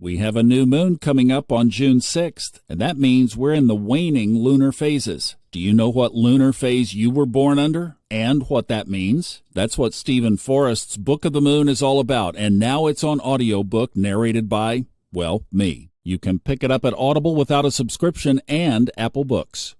We have a new moon coming up on June 6th, and that means we're in the waning lunar phases. Do you know what lunar phase you were born under and what that means? That's what Stephen Forrest's Book of the Moon is all about, and now it's on audiobook narrated by, well, me. You can pick it up at Audible without a subscription and Apple Books.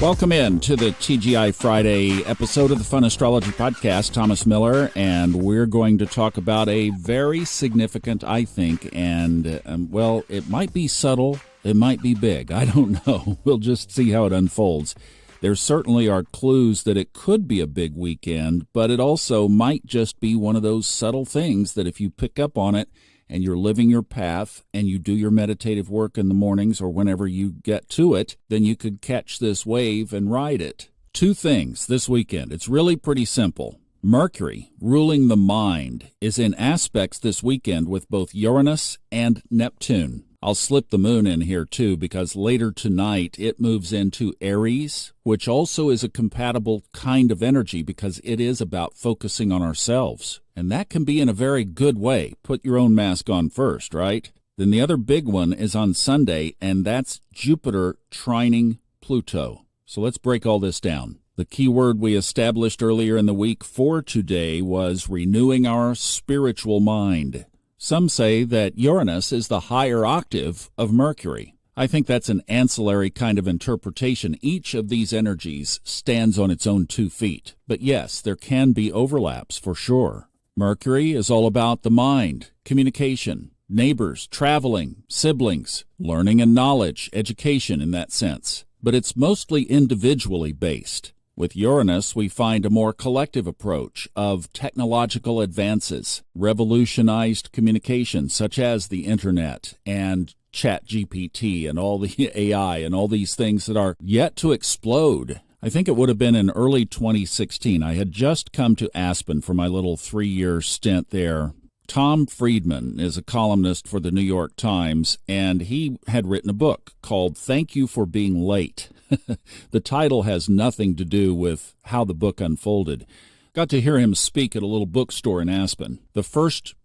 Welcome in to the TGI Friday episode of the Fun Astrology Podcast. Thomas Miller, and we're going to talk about a very significant, I think, and, well, it might be subtle, it might be big. I don't know. We'll just see how it unfolds. There certainly are clues that it could be a big weekend, but it also might just be one of those subtle things that if you pick up on it, and you're living your path, and you do your meditative work in the mornings or whenever you get to it, then you could catch this wave and ride it. Two things this weekend. It's really pretty simple. Mercury, ruling the mind, is in aspects this weekend with both Uranus and Neptune. I'll slip the moon in here too because later tonight it moves into Aries, which also is a compatible kind of energy because it is about focusing on ourselves. And that can be in a very good way. Put your own mask on first, right? Then the other big one is on Sunday, and that's Jupiter trining Pluto. So let's break all this down. The key word we established earlier in the week for today was renewing our spiritual mind. Some say that Uranus is the higher octave of Mercury. I think that's an ancillary kind of interpretation. Each of these energies stands on its own 2 feet. But yes, there can be overlaps for sure. Mercury is all about the mind, communication, neighbors, traveling, siblings, learning and knowledge, education in that sense. But it's mostly individually based. With Uranus, we find a more collective approach of technological advances, revolutionized communication such as the internet and ChatGPT and all the AI and all these things that are yet to explode. I think it would have been in early 2016. I had just come to Aspen for my little 3-year stint there. Tom Friedman is a columnist for the New York Times, and he had written a book called Thank You for Being Late. The title has nothing to do with how the book unfolded. Got to hear him speak at a little bookstore in Aspen. The first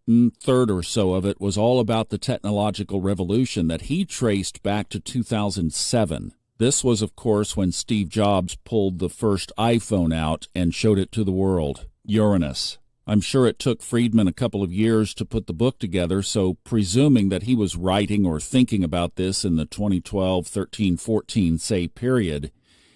third or so of it was all about the technological revolution that he traced back to 2007. This was, of course, when Steve Jobs pulled the first iPhone out and showed it to the world. Uranus. I'm sure it took Friedman a couple of years to put the book together, so presuming that he was writing or thinking about this in the 2012, 13, 14, say, period,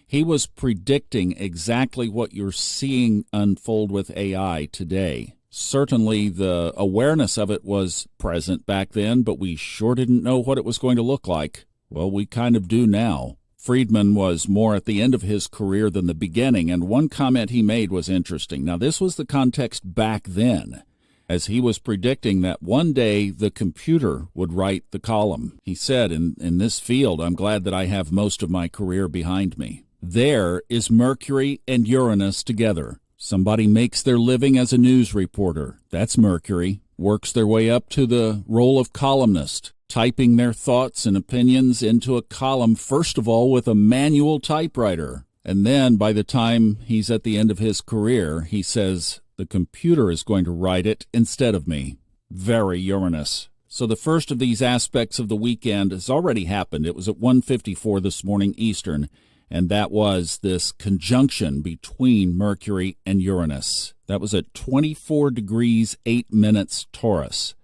he was predicting exactly what you're seeing unfold with AI today. Certainly the awareness of it was present back then, but we sure didn't know what it was going to look like. Well, we kind of do now. Friedman was more at the end of his career than the beginning, and one comment he made was interesting. Now, this was the context back then, as he was predicting that one day the computer would write the column. He said, in this field, I'm glad that I have most of my career behind me. There is Mercury and Uranus together. Somebody makes their living as a news reporter. That's Mercury. Works their way up to the role of columnist, typing their thoughts and opinions into a column, first of all with a manual typewriter. And then by the time he's at the end of his career, he says, the computer is going to write it instead of me. Very Uranus. So the first of these aspects of the weekend has already happened. It was at 1:54 this morning Eastern, and that was this conjunction between Mercury and Uranus. That was at 24 degrees 8 minutes Taurus.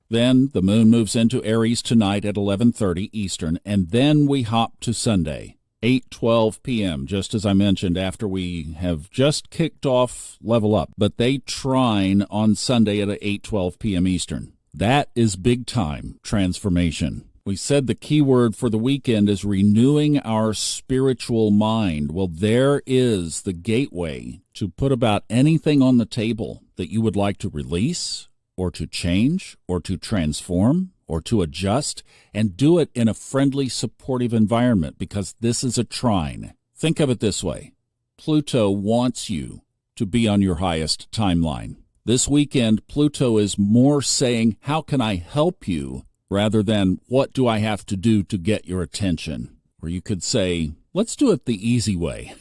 Then the moon moves into Aries tonight at 11:30 Eastern, and then we hop to Sunday, 8:12 p.m., just as I mentioned, after we have just kicked off Level Up. But they trine on Sunday at 8:12 p.m. Eastern. That is big time transformation. We said the key word for the weekend is renewing our spiritual mind. Well, there is the gateway to put about anything on the table that you would like to release, or to change, or to transform, or to adjust, and do it in a friendly, supportive environment, because this is a trine. Think of it this way. Pluto wants you to be on your highest timeline. This weekend, Pluto is more saying, how can I help you, rather than what do I have to do to get your attention? Or you could say, let's do it the easy way.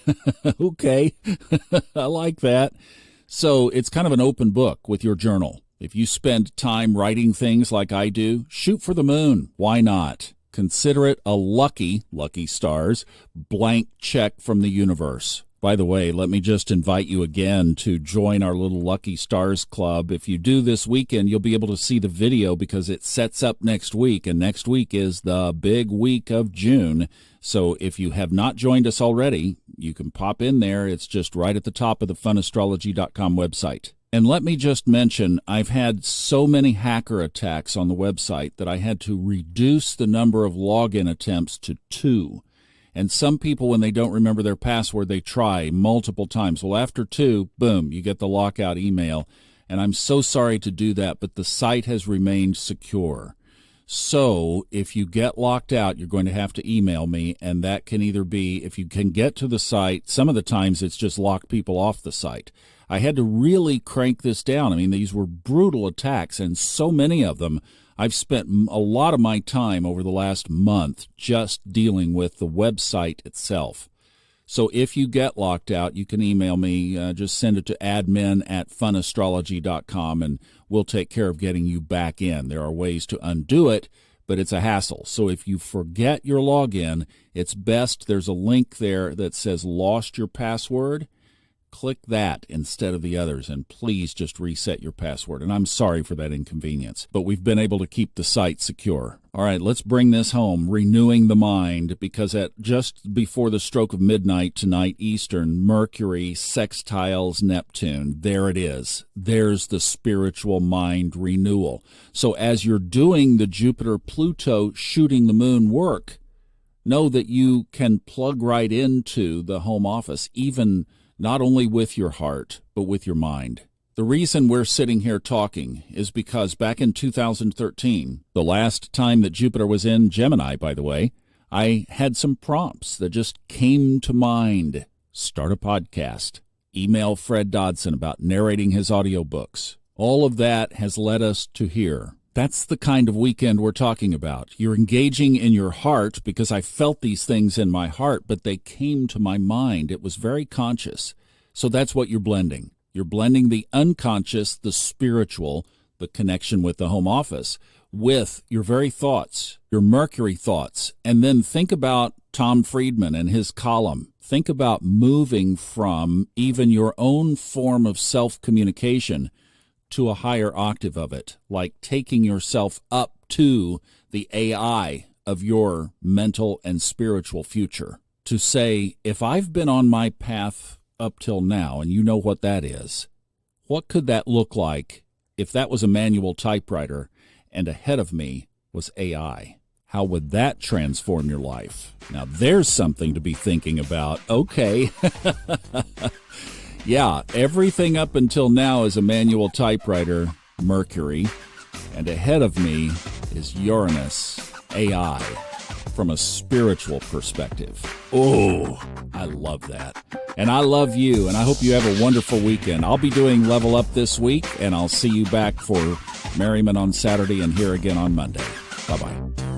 Okay, I like that. So it's kind of an open book with your journal. If you spend time writing things like I do, shoot for the moon. Why not? Consider it a lucky stars, blank check from the universe. By the way, let me just invite you again to join our little Lucky Stars Club. If you do this weekend, you'll be able to see the video because it sets up next week, and next week is the big week of June. So if you have not joined us already, you can pop in there. It's just right at the top of the funastrology.com website. And let me just mention, I've had so many hacker attacks on the website that I had to reduce the number of login attempts to 2. And some people, when they don't remember their password, they try multiple times. Well, after 2, boom, you get the lockout email. And I'm so sorry to do that, but the site has remained secure. So if you get locked out, you're going to have to email me, and that can either be, if you can get to the site, some of the times it's just lock people off the site. I had to really crank this down. I mean, these were brutal attacks, and so many of them. I've spent a lot of my time over the last month just dealing with the website itself. So if you get locked out, you can email me. Just send it to admin@funastrology.com, and we'll take care of getting you back in. There are ways to undo it, but it's a hassle. So if you forget your login, it's best. There's a link there that says lost your password. Click that instead of the others, and please just reset your password. And I'm sorry for that inconvenience, but we've been able to keep the site secure. All right, let's bring this home, renewing the mind, because at just before the stroke of midnight tonight Eastern, Mercury sextiles Neptune. There it is. There's the spiritual mind renewal. So as you're doing the Jupiter-Pluto shooting the moon work, know that you can plug right into the home office, even not only with your heart, but with your mind. The reason we're sitting here talking is because back in 2013, the last time that Jupiter was in Gemini, by the way, I had some prompts that just came to mind. Start a podcast. Email Fred Dodson about narrating his audiobooks. All of that has led us to here. That's the kind of weekend we're talking about. You're engaging in your heart, because I felt these things in my heart, but they came to my mind. It was very conscious. So that's what you're blending. You're blending the unconscious, the spiritual, the connection with the home office, with your very thoughts, your Mercury thoughts. And then think about Tom Friedman and his column. Think about moving from even your own form of self-communication to a higher octave of it, like taking yourself up to the AI of your mental and spiritual future. To say, if I've been on my path up till now, and you know what that is, what could that look like if that was a manual typewriter and ahead of me was AI? How would that transform your life? Now, there's something to be thinking about. Okay. Yeah, everything up until now is a manual typewriter, Mercury, and ahead of me is Uranus, AI, from a spiritual perspective. Oh, I love that. And I love you, and I hope you have a wonderful weekend. I'll be doing Level Up this week, and I'll see you back for Merriman on Saturday and here again on Monday. Bye-bye.